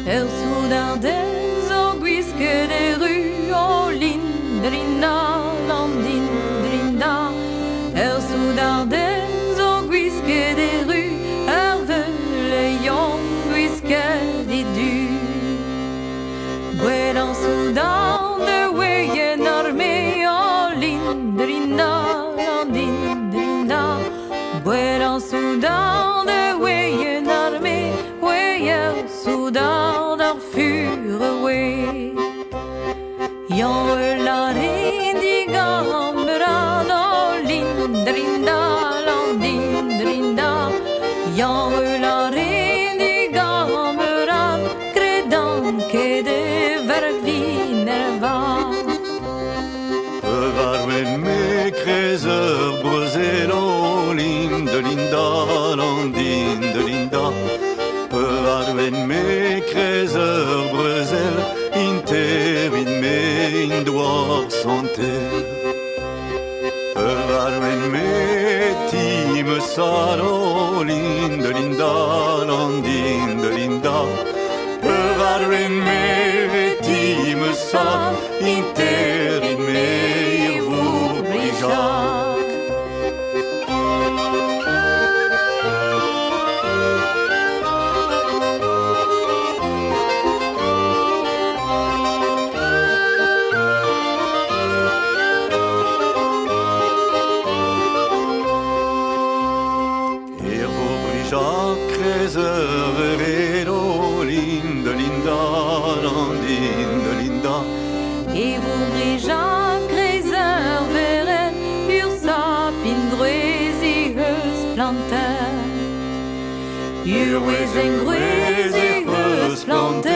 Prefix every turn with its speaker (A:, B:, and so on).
A: Er soudardens o gwiske de ru o lindrinda, landindrinda. Er soudardens o gwiske de ru, er vele jong gwiske di du. Bwedan soudan de weien arme o lindrinda, landindrinda. Bwedan soudan de weien arme, weier soudan der fure we. Jan larin di gambra no lindrinda, landindrinda. Jan larin di gambra, credan che de verviner va.
B: Varmen me krezer brezelo linda, landindelinda. Varmen me krezer brezel interin me in doar santer. Varmen me tim saro linda, landindelinda. Varmen me tim saro interin me vur brijak. Kreservero linda, landindelinda.
A: Et vous brijak reserveren ur sapin gruezigeus planter. Ur wezen gruezigeus planter.